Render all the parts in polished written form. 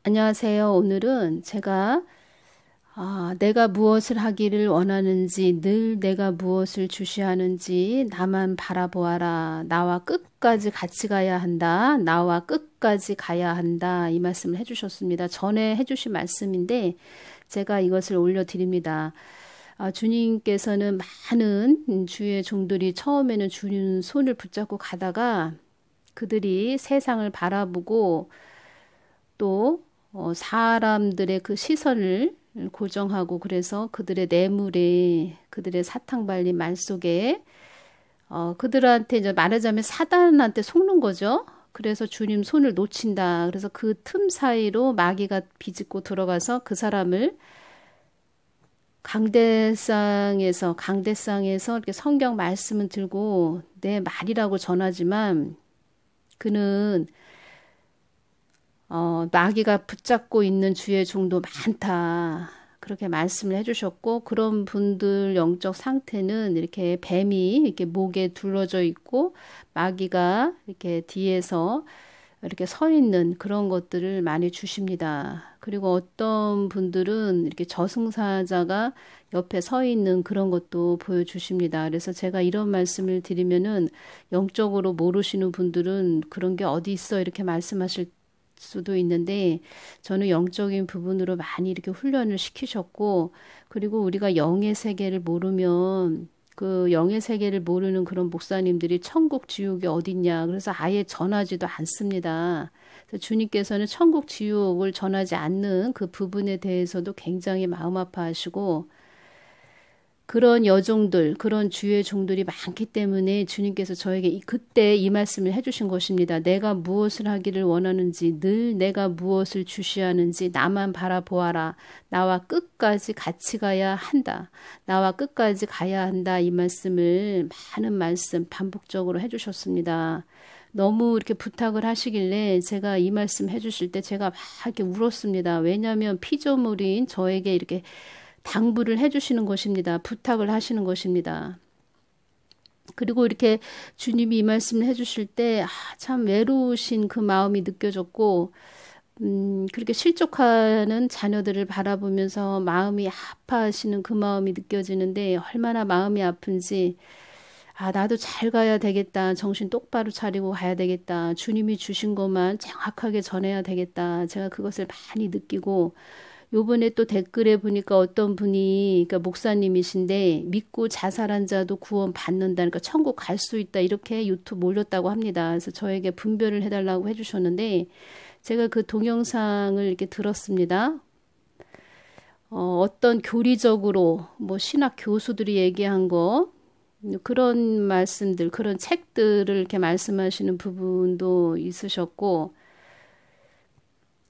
안녕하세요. 오늘은 제가 내가 무엇을 하기를 원하는지, 늘 내가 무엇을 주시하는지 나만 바라보아라. 나와 끝까지 같이 가야 한다. 나와 끝까지 가야 한다. 이 말씀을 해주셨습니다. 전에 해주신 말씀인데 제가 이것을 올려드립니다. 주님께서는 많은 주의 종들이 처음에는 주님 손을 붙잡고 가다가 그들이 세상을 바라보고 또 사람들의 그 시선을 고정하고 그래서 그들의 뇌물에 그들의 사탕 발린 말 속에 그들한테 이제 말하자면 사단한테 속는 거죠. 그래서 주님 손을 놓친다. 그래서 그 틈 사이로 마귀가 비집고 들어가서 그 사람을 강대상에서 이렇게 성경 말씀을 들고 내 말이라고 전하지만 그는 마귀가 붙잡고 있는 주의 종도 많다. 그렇게 말씀을 해주셨고, 그런 분들 영적 상태는 이렇게 뱀이 이렇게 목에 둘러져 있고, 마귀가 이렇게 뒤에서 이렇게 서 있는 그런 것들을 많이 주십니다. 그리고 어떤 분들은 이렇게 저승사자가 옆에 서 있는 그런 것도 보여주십니다. 그래서 제가 이런 말씀을 드리면은 영적으로 모르시는 분들은 그런 게 어디 있어 이렇게 말씀하실 수도 있는데 저는 영적인 부분으로 많이 이렇게 훈련을 시키셨고 그리고 우리가 영의 세계를 모르면 그 영의 세계를 모르는 그런 목사님들이 천국 지옥이 어딨냐 그래서 아예 전하지도 않습니다. 그래서 주님께서는 천국 지옥을 전하지 않는 그 부분에 대해서도 굉장히 마음 아파하시고 그런 여종들, 그런 주의 종들이 많기 때문에 주님께서 저에게 그때 이 말씀을 해주신 것입니다. 내가 무엇을 하기를 원하는지, 늘 내가 무엇을 주시하는지 나만 바라보아라. 나와 끝까지 같이 가야 한다. 나와 끝까지 가야 한다. 이 말씀을 많은 말씀 반복적으로 해주셨습니다. 너무 이렇게 부탁을 하시길래 제가 이 말씀 해주실 때 제가 막 이렇게 울었습니다. 왜냐하면 피조물인 저에게 이렇게 당부를 해주시는 것입니다. 부탁을 하시는 것입니다. 그리고 이렇게 주님이 이 말씀을 해주실 때, 참 외로우신 그 마음이 느껴졌고, 그렇게 실족하는 자녀들을 바라보면서 마음이 아파하시는 그 마음이 느껴지는데, 얼마나 마음이 아픈지, 나도 잘 가야 되겠다. 정신 똑바로 차리고 가야 되겠다. 주님이 주신 것만 정확하게 전해야 되겠다. 제가 그것을 많이 느끼고, 요번에 또 댓글에 보니까 어떤 분이, 그러니까 목사님이신데, 믿고 자살한 자도 구원 받는다. 그러니까 천국 갈 수 있다. 이렇게 유튜브 올렸다고 합니다. 그래서 저에게 분별을 해달라고 해주셨는데, 제가 그 동영상을 이렇게 들었습니다. 어떤 교리적으로, 뭐, 신학 교수들이 얘기한 거, 그런 말씀들, 그런 책들을 이렇게 말씀하시는 부분도 있으셨고,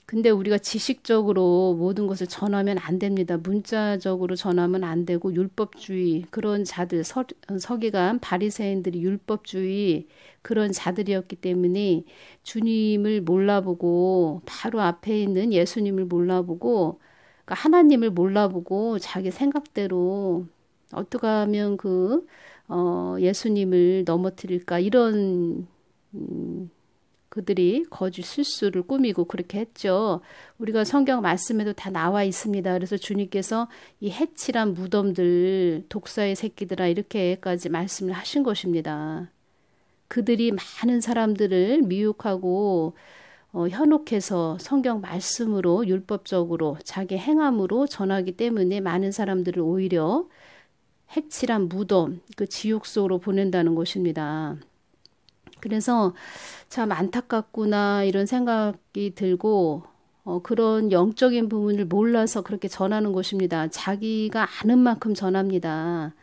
근데 우리가 지식적으로 모든 것을 전하면 안 됩니다. 문자적으로 전하면 안 되고 율법주의 그런 자들 서기관 바리새인들이 율법주의 그런 자들이었기 때문에 주님을 몰라보고 바로 앞에 있는 예수님을 몰라보고 그러니까 하나님을 몰라보고 자기 생각대로 어떻게 하면 예수님을 넘어뜨릴까 이런 그들이 거짓 실수를 꾸미고 그렇게 했죠. 우리가 성경 말씀에도 다 나와 있습니다. 그래서 주님께서 이 해칠한 무덤들, 독사의 새끼들아 이렇게까지 말씀을 하신 것입니다. 그들이 많은 사람들을 미혹하고 현혹해서 성경 말씀으로 율법적으로 자기 행함으로 전하기 때문에 많은 사람들을 오히려 해칠한 무덤, 그 지옥 속으로 보낸다는 것입니다. 그래서 참 안타깝구나 이런 생각이 들고 그런 영적인 부분을 몰라서 그렇게 전하는 것입니다. 자기가 아는 만큼 전합니다.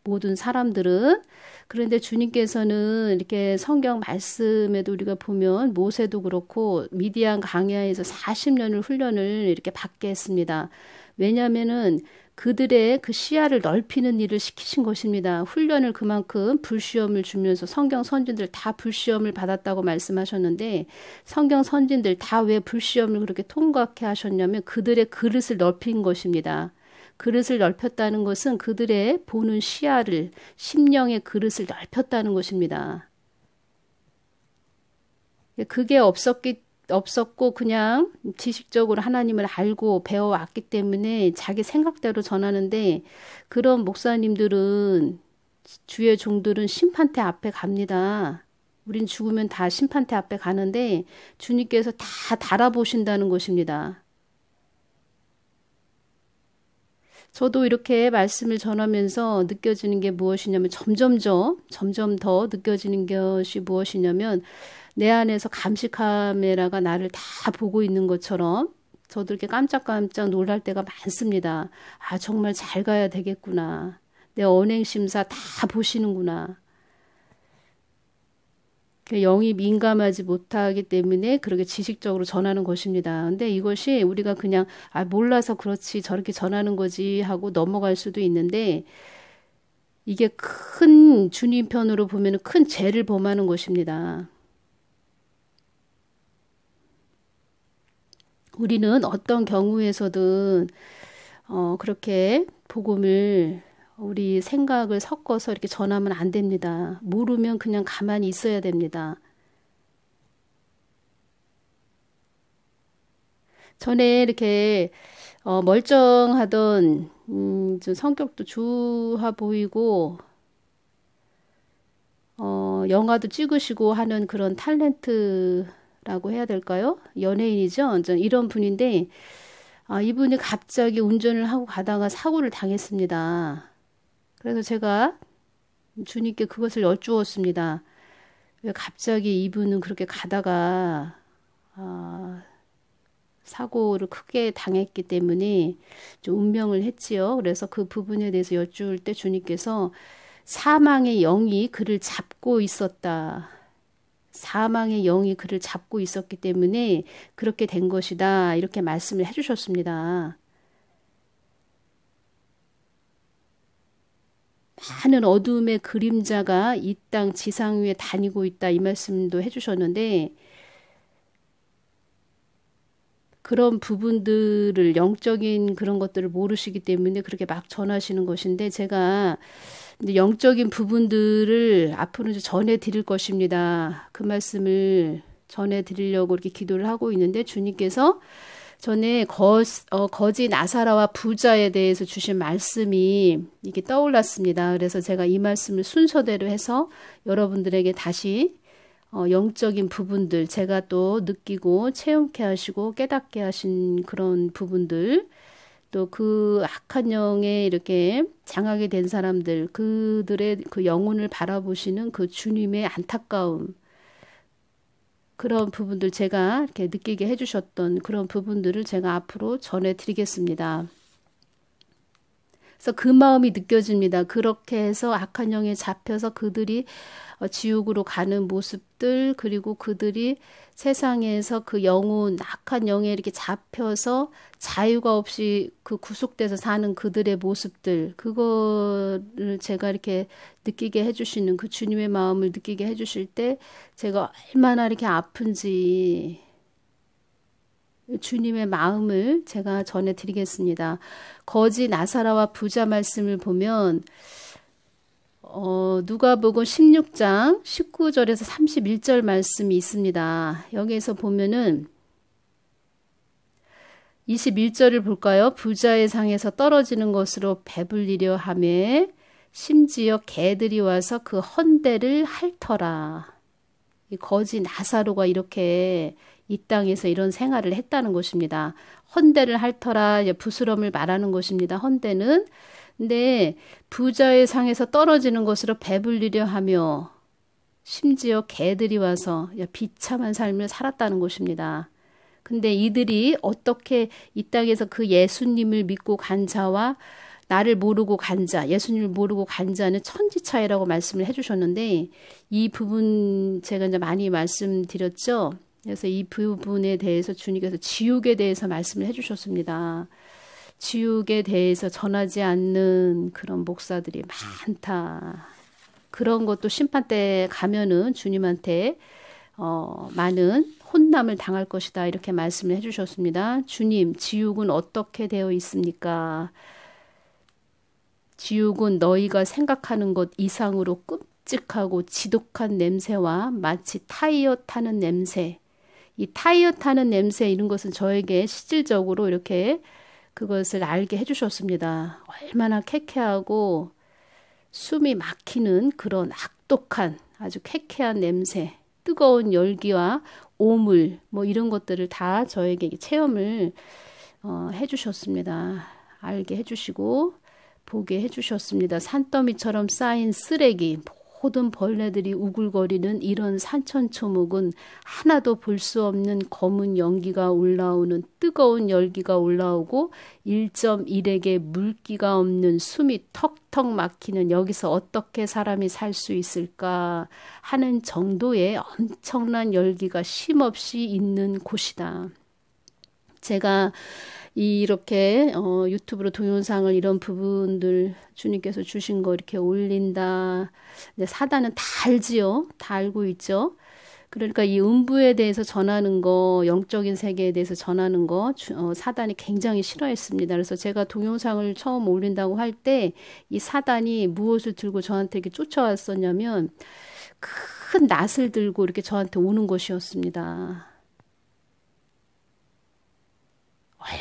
모든 사람들은. 그런데 주님께서는 이렇게 성경 말씀에도 우리가 보면 모세도 그렇고 미디안 광야에서 40년을 훈련을 이렇게 받게 했습니다. 왜냐하면은 그들의 그 시야를 넓히는 일을 시키신 것입니다. 훈련을 그만큼 불시험을 주면서 성경 선진들 다 불시험을 받았다고 말씀하셨는데 성경 선진들 다 왜 불시험을 그렇게 통과케 하셨냐면 그들의 그릇을 넓힌 것입니다. 그릇을 넓혔다는 것은 그들의 보는 시야를 심령의 그릇을 넓혔다는 것입니다. 그게 없었고 그냥 지식적으로 하나님을 알고 배워왔기 때문에 자기 생각대로 전하는데 그런 목사님들은 주의 종들은 심판대 앞에 갑니다. 우린 죽으면 다 심판대 앞에 가는데 주님께서 다 달아보신다는 것입니다. 저도 이렇게 말씀을 전하면서 느껴지는 게 무엇이냐면 점점 더 느껴지는 것이 무엇이냐면 내 안에서 감시 카메라가 나를 다 보고 있는 것처럼 저도 이렇게 깜짝깜짝 놀랄 때가 많습니다. 아, 정말 잘 가야 되겠구나. 내 언행심사 다 보시는구나. 영이 민감하지 못하기 때문에 그렇게 지식적으로 전하는 것입니다. 근데 이것이 우리가 그냥 몰라서 그렇지 저렇게 전하는 거지 하고 넘어갈 수도 있는데 이게 큰 주님 편으로 보면 큰 죄를 범하는 것입니다. 우리는 어떤 경우에서든 그렇게 복음을 우리 생각을 섞어서 이렇게 전하면 안 됩니다. 모르면 그냥 가만히 있어야 됩니다. 전에 이렇게 멀쩡하던 좀 성격도 주하 보이고 영화도 찍으시고 하는 그런 탤런트라고 해야 될까요? 연예인이죠. 이런 분인데 이분이 갑자기 운전을 하고 가다가 사고를 당했습니다. 그래서 제가 주님께 그것을 여쭈었습니다. 왜 갑자기 이분은 그렇게 가다가 사고를 크게 당했기 때문에 좀 운명을 했지요. 그래서 그 부분에 대해서 여쭈을 때 주님께서 사망의 영이 그를 잡고 있었다. 사망의 영이 그를 잡고 있었기 때문에 그렇게 된 것이다. 이렇게 말씀을 해주셨습니다. 많은 어둠의 그림자가 이 땅 지상 위에 다니고 있다. 이 말씀도 해주셨는데 그런 부분들을 영적인 그런 것들을 모르시기 때문에 그렇게 막 전하시는 것인데 제가 영적인 부분들을 앞으로 전해 드릴 것입니다. 그 말씀을 전해 드리려고 이렇게 기도를 하고 있는데 주님께서 전에 거지 나사라와 부자에 대해서 주신 말씀이 이게 떠올랐습니다. 그래서 제가 이 말씀을 순서대로 해서 여러분들에게 다시 영적인 부분들 제가 또 느끼고 체험케 하시고 깨닫게 하신 그런 부분들 또 그 악한 영에 이렇게 장하게 된 사람들 그들의 그 영혼을 바라보시는 그 주님의 안타까움 그런 부분들 제가 이렇게 느끼게 해주셨던 그런 부분들을 제가 앞으로 전해드리겠습니다. 그래서 그 마음이 느껴집니다. 그렇게 해서 악한 영에 잡혀서 그들이 지옥으로 가는 모습들 그리고 그들이 세상에서 그 영혼 악한 영에 이렇게 잡혀서 자유가 없이 그 구속돼서 사는 그들의 모습들 그거를 제가 이렇게 느끼게 해주시는 그 주님의 마음을 느끼게 해주실 때 제가 얼마나 이렇게 아픈지 주님의 마음을 제가 전해드리겠습니다. 거지 나사라와 부자 말씀을 보면 누가복음 16장 19절에서 31절 말씀이 있습니다. 여기에서 보면은 21절을 볼까요? 부자의 상에서 떨어지는 것으로 배불리려 하며 심지어 개들이 와서 그 헌대를 핥더라. 이 거지 나사로가 이렇게 이 땅에서 이런 생활을 했다는 것입니다. 헌대를 핥더라 부스럼을 말하는 것입니다. 헌대는 근데 부자의 상에서 떨어지는 것으로 배불리려 하며 심지어 개들이 와서 비참한 삶을 살았다는 것입니다. 근데 이들이 어떻게 이 땅에서 그 예수님을 믿고 간 자와 나를 모르고 간 자, 예수님을 모르고 간 자는 천지 차이라고 말씀을 해주셨는데 이 부분 제가 이제 많이 말씀드렸죠. 그래서 이 부분에 대해서 주님께서 지옥에 대해서 말씀을 해주셨습니다. 지옥에 대해서 전하지 않는 그런 목사들이 많다. 그런 것도 심판 때 가면은 주님한테 많은 혼남을 당할 것이다. 이렇게 말씀을 해주셨습니다. 주님, 지옥은 어떻게 되어 있습니까? 지옥은 너희가 생각하는 것 이상으로 끔찍하고 지독한 냄새와 마치 타이어 타는 냄새, 이 타이어 타는 냄새 이런 것은 저에게 실질적으로 이렇게 그것을 알게 해주셨습니다. 얼마나 쾌쾌하고 숨이 막히는 그런 악독한 아주 쾌쾌한 냄새, 뜨거운 열기와 오물 뭐 이런 것들을 다 저에게 체험을 해주셨습니다. 알게 해주시고 보게 해주셨습니다. 산더미처럼 쌓인 쓰레기, 모든 벌레들이 우글거리는 이런 산천초목은 하나도 볼 수 없는 검은 연기가 올라오는 뜨거운 열기가 올라오고 1.1에게 물기가 없는 숨이 턱턱 막히는 여기서 어떻게 사람이 살 수 있을까 하는 정도의 엄청난 열기가 쉼없이 있는 곳이다. 제가 이렇게 유튜브로 동영상을 이런 부분들 주님께서 주신 거 이렇게 올린다. 근데 사단은 다 알지요. 다 알고 있죠. 그러니까 이 음부에 대해서 전하는 거, 영적인 세계에 대해서 전하는 거 사단이 굉장히 싫어했습니다. 그래서 제가 동영상을 처음 올린다고 할 때 이 사단이 무엇을 들고 저한테 이렇게 쫓아왔었냐면 큰 낫을 들고 이렇게 저한테 오는 것이었습니다.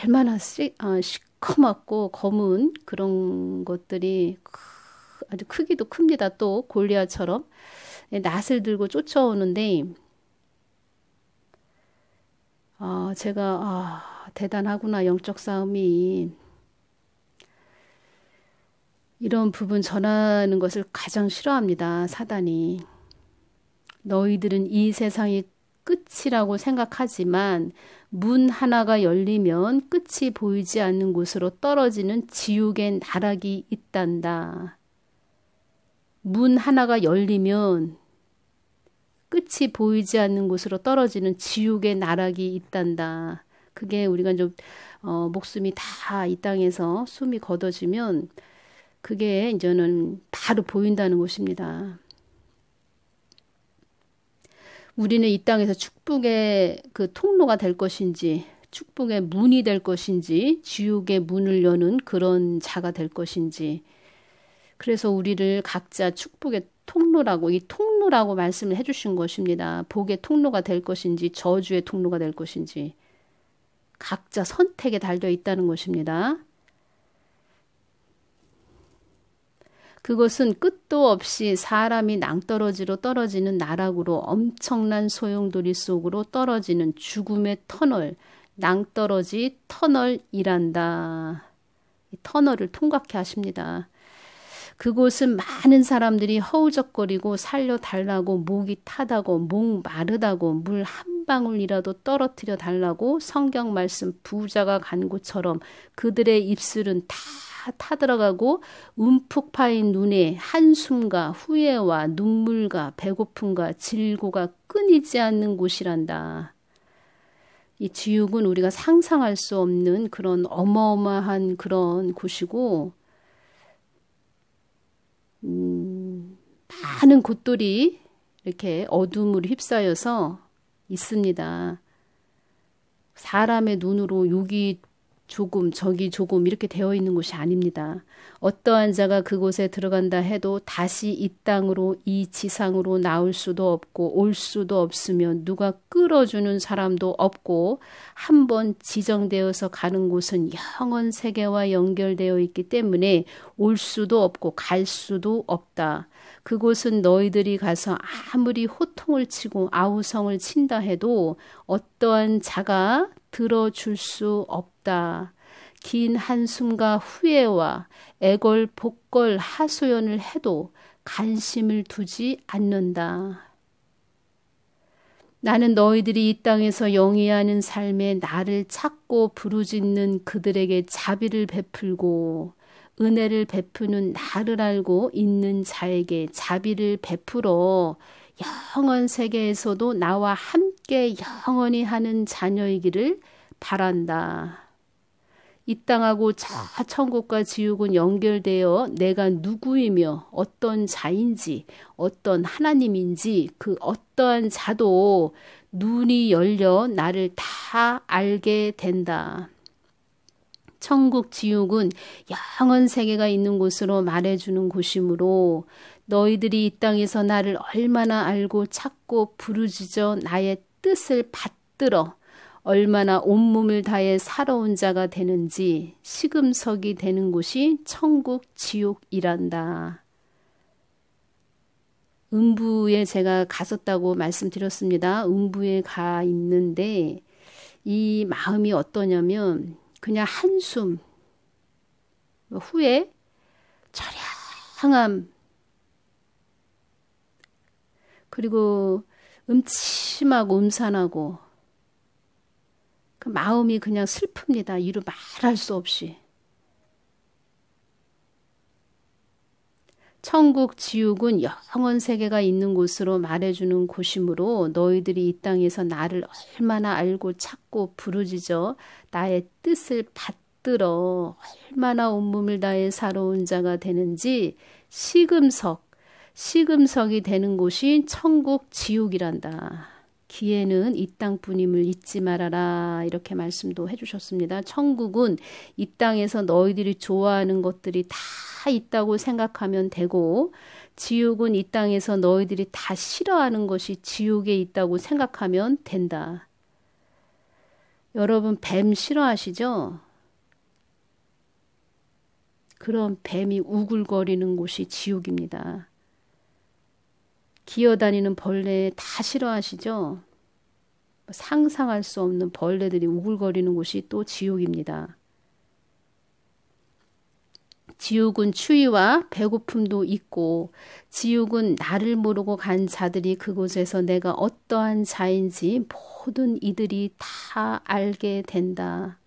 얼마나 시커멓고 검은 그런 것들이 아주 크기도 큽니다. 또 골리앗처럼 낫을 들고 쫓아오는데 제가 대단하구나 영적 싸움이 이런 부분 전하는 것을 가장 싫어합니다. 사단이. 너희들은 이 세상이 끝이라고 생각하지만 문 하나가 열리면 끝이 보이지 않는 곳으로 떨어지는 지옥의 나락이 있단다. 문 하나가 열리면 끝이 보이지 않는 곳으로 떨어지는 지옥의 나락이 있단다. 그게 우리가 좀 목숨이 다 이 땅에서 숨이 걷어지면 그게 이제는 바로 보인다는 것입니다. 우리는 이 땅에서 축복의 그 통로가 될 것인지, 축복의 문이 될 것인지, 지옥의 문을 여는 그런 자가 될 것인지. 그래서 우리를 각자 축복의 통로라고, 이 통로라고 말씀을 해주신 것입니다. 복의 통로가 될 것인지, 저주의 통로가 될 것인지. 각자 선택에 달려 있다는 것입니다. 그것은 끝도 없이 사람이 낭떠러지로 떨어지는 나락으로 엄청난 소용돌이 속으로 떨어지는 죽음의 터널, 낭떠러지 터널이란다. 이 터널을 통과케 하십니다. 그곳은 많은 사람들이 허우적거리고 살려달라고 목이 타다고 목 마르다고 물 한 방울이라도 떨어뜨려 달라고 성경 말씀 부자가 간 곳처럼 그들의 입술은 다 타들어가고 움푹 파인 눈에 한숨과 후회와 눈물과 배고픔과 질고가 끊이지 않는 곳이란다. 이 지옥은 우리가 상상할 수 없는 그런 어마어마한 그런 곳이고 많은 곳들이 이렇게 어둠으로 휩싸여서 있습니다. 사람의 눈으로 여기 조금 저기 조금 이렇게 되어 있는 곳이 아닙니다. 어떠한 자가 그곳에 들어간다 해도 다시 이 땅으로 이 지상으로 나올 수도 없고 올 수도 없으며 누가 끌어주는 사람도 없고 한번 지정되어서 가는 곳은 영원 세계와 연결되어 있기 때문에 올 수도 없고 갈 수도 없다. 그곳은 너희들이 가서 아무리 호통을 치고 아우성을 친다 해도 어떠한 자가 들어줄 수 없다. 긴 한숨과 후회와 애걸 복걸 하소연을 해도 관심을 두지 않는다. 나는 너희들이 이 땅에서 영위하는 삶에 나를 찾고 부르짖는 그들에게 자비를 베풀고 은혜를 베푸는 나를 알고 있는 자에게 자비를 베풀어 영원 세계에서도 나와 함께 영원히 하는 자녀이기를 바란다. 이 땅하고 저 천국과 지옥은 연결되어 내가 누구이며 어떤 자인지 어떤 하나님인지 그 어떠한 자도 눈이 열려 나를 다 알게 된다. 천국 지옥은 영원 세계가 있는 곳으로 말해주는 곳이므로 너희들이 이 땅에서 나를 얼마나 알고 찾고 부르짖어 나의 뜻을 받다 받들어 얼마나 온몸을 다해 살아온 자가 되는지 시금석이 되는 곳이 천국 지옥이란다. 음부에 제가 갔었다고 말씀드렸습니다. 음부에 가 있는데 이 마음이 어떠냐면 그냥 한숨 후에 처량함 그리고 음침하고 음산하고 그 마음이 그냥 슬픕니다. 이루 말할 수 없이. 천국 지옥은 영원 세계가 있는 곳으로 말해주는 곳이므로 너희들이 이 땅에서 나를 얼마나 알고 찾고 부르짖어 나의 뜻을 받들어 얼마나 온몸을 다해 살아온 자가 되는지 시금석이 되는 곳이 천국 지옥이란다. 기회는 이 땅뿐임을 잊지 말아라. 이렇게 말씀도 해주셨습니다. 천국은 이 땅에서 너희들이 좋아하는 것들이 다 있다고 생각하면 되고 지옥은 이 땅에서 너희들이 다 싫어하는 것이 지옥에 있다고 생각하면 된다. 여러분 뱀 싫어하시죠? 그런 뱀이 우글거리는 곳이 지옥입니다. 기어다니는 벌레 다 싫어하시죠? 상상할 수 없는 벌레들이 우글거리는 곳이 또 지옥입니다. 지옥은 추위와 배고픔도 있고 지옥은 나를 모르고 간 자들이 그곳에서 내가 어떠한 자인지 모든 이들이 다 알게 된다.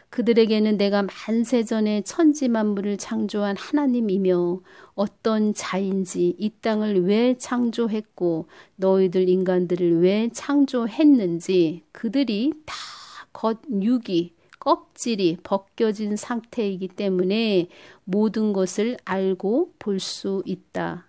그들에게는 내가 만세전에 천지만물을 창조한 하나님이며 어떤 자인지 이 땅을 왜 창조했고 너희들 인간들을 왜 창조했는지 그들이 다 겉육이 껍질이 벗겨진 상태이기 때문에 모든 것을 알고 볼 수 있다.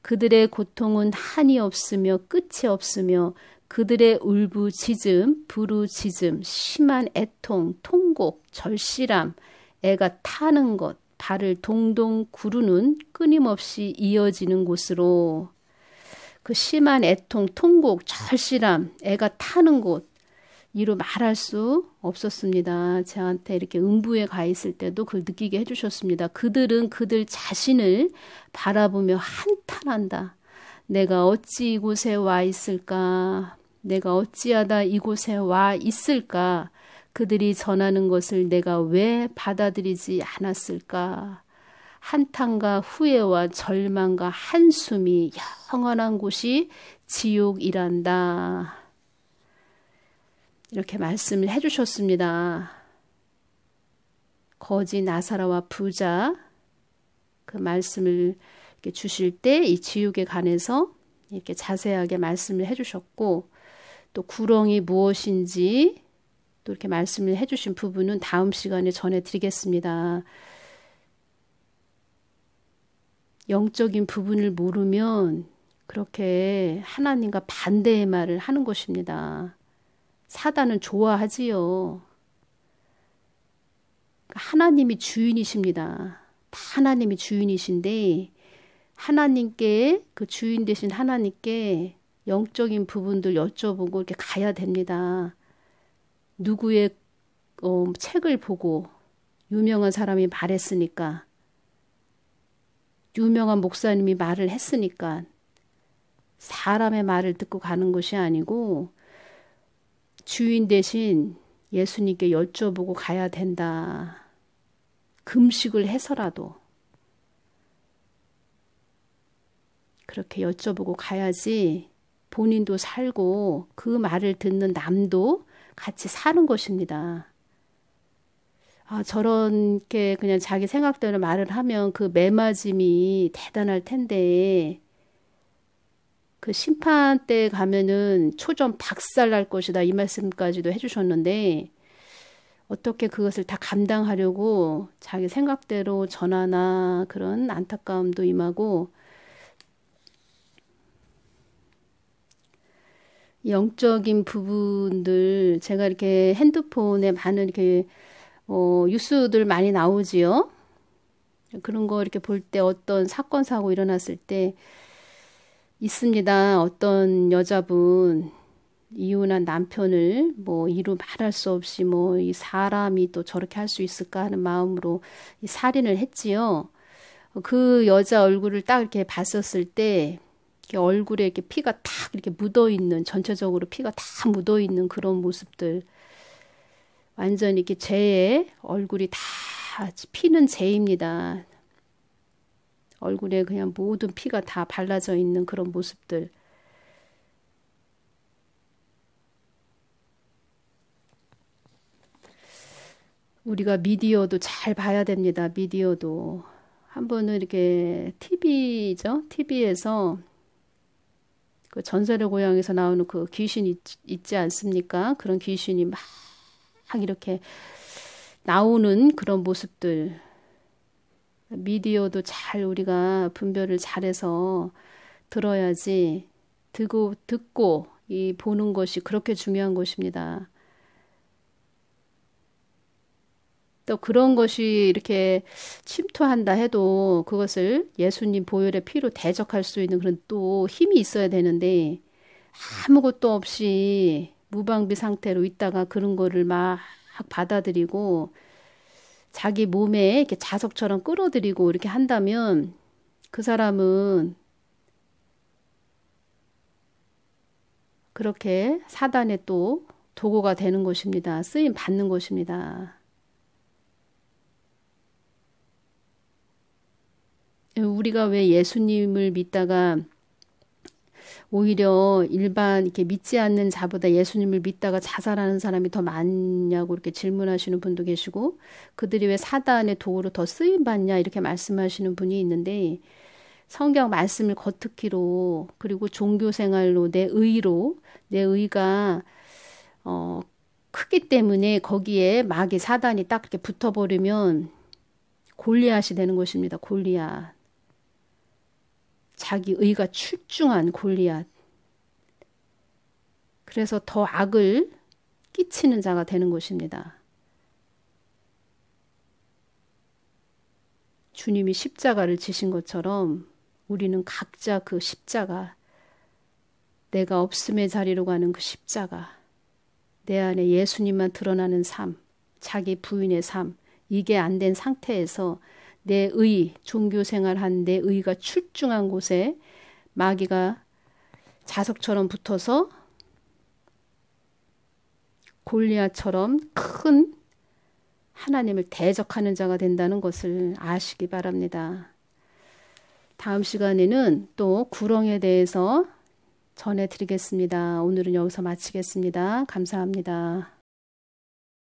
그들의 고통은 한이 없으며 끝이 없으며 그들의 울부짖음, 부르짖음, 심한 애통, 통곡, 절실함, 애가 타는 것, 발을 동동 구르는 끊임없이 이어지는 곳으로 그 심한 애통, 통곡, 절실함, 애가 타는 곳 이루 말할 수 없었습니다. 저한테 이렇게 음부에 가 있을 때도 그걸 느끼게 해주셨습니다. 그들은 그들 자신을 바라보며 한탄한다. 내가 어찌 이곳에 와 있을까? 내가 어찌하다 이곳에 와 있을까? 그들이 전하는 것을 내가 왜 받아들이지 않았을까? 한탄과 후회와 절망과 한숨이 영원한 곳이 지옥이란다. 이렇게 말씀을 해주셨습니다. 거지 나사로와 부자 그 말씀을 이렇게 주실 때 이 지옥에 관해서 이렇게 자세하게 말씀을 해주셨고 또 구렁이 무엇인지 또 이렇게 말씀을 해주신 부분은 다음 시간에 전해드리겠습니다. 영적인 부분을 모르면 그렇게 하나님과 반대의 말을 하는 것입니다. 사단은 좋아하지요. 하나님이 주인이십니다. 하나님이 주인이신데 하나님께 그 주인 되신 하나님께 영적인 부분들 여쭤보고 이렇게 가야 됩니다. 누구의 책을 보고 유명한 사람이 말했으니까 유명한 목사님이 말을 했으니까 사람의 말을 듣고 가는 것이 아니고 주인 대신 예수님께 여쭤보고 가야 된다. 금식을 해서라도 그렇게 여쭤보고 가야지 본인도 살고 그 말을 듣는 남도 같이 사는 것입니다. 저렇게 그냥 자기 생각대로 말을 하면 그 매맞음이 대단할 텐데 그 심판 때 가면은 초점 박살날 것이다 이 말씀까지도 해주셨는데 어떻게 그것을 다 감당하려고 자기 생각대로 전하나 그런 안타까움도 임하고 영적인 부분들 제가 이렇게 핸드폰에 많은 이렇게 뉴스들 많이 나오지요. 그런 거 이렇게 볼 때 어떤 사건 사고 일어났을 때 있습니다. 어떤 여자분 이혼한 남편을 뭐 이루 말할 수 없이 뭐 이 사람이 또 저렇게 할 수 있을까 하는 마음으로 이 살인을 했지요. 그 여자 얼굴을 딱 이렇게 봤었을 때 이렇게 얼굴에 이렇게 피가 탁 이렇게 묻어 있는, 전체적으로 피가 다 묻어 있는 그런 모습들, 완전 이렇게 죄의 얼굴이 다 피는 죄입니다. 얼굴에 그냥 모든 피가 다 발라져 있는 그런 모습들. 우리가 미디어도 잘 봐야 됩니다. 미디어도. 한 번은 이렇게 TV죠. TV에서 그 전설의 고향에서 나오는 그 귀신 있지 않습니까? 그런 귀신이 막 이렇게 나오는 그런 모습들. 미디어도 잘 우리가 분별을 잘해서 들어야지, 듣고 이 보는 것이 그렇게 중요한 것입니다. 또 그런 것이 이렇게 침투한다 해도 그것을 예수님 보혈의 피로 대적할 수 있는 그런 또 힘이 있어야 되는데, 아무것도 없이 무방비 상태로 있다가 그런 거를 막 받아들이고 자기 몸에 이렇게 자석처럼 끌어들이고 이렇게 한다면 그 사람은 그렇게 사단의 또 도구가 되는 것입니다. 쓰임 받는 것입니다. 우리가 왜 예수님을 믿다가 오히려 일반 이렇게 믿지 않는 자보다 예수님을 믿다가 자살하는 사람이 더 많냐고 이렇게 질문하시는 분도 계시고, 그들이 왜 사단의 도구로 더 쓰임 받냐 이렇게 말씀하시는 분이 있는데, 성경 말씀을 겉듣기로 그리고 종교 생활로 내 의로, 내 의가 크기 때문에 거기에 마귀 사단이 딱 이렇게 붙어버리면 골리앗이 되는 것입니다. 골리앗. 자기 의가 출중한 골리앗. 그래서 더 악을 끼치는 자가 되는 것입니다. 주님이 십자가를 지신 것처럼 우리는 각자 그 십자가, 내가 없음의 자리로 가는 그 십자가, 내 안에 예수님만 드러나는 삶, 자기 부인의 삶, 이게 안 된 상태에서 내 의, 종교 생활한 내 의가 출중한 곳에 마귀가 자석처럼 붙어서 골리앗처럼 큰 하나님을 대적하는 자가 된다는 것을 아시기 바랍니다. 다음 시간에는 또 구렁에 대해서 전해드리겠습니다. 오늘은 여기서 마치겠습니다. 감사합니다.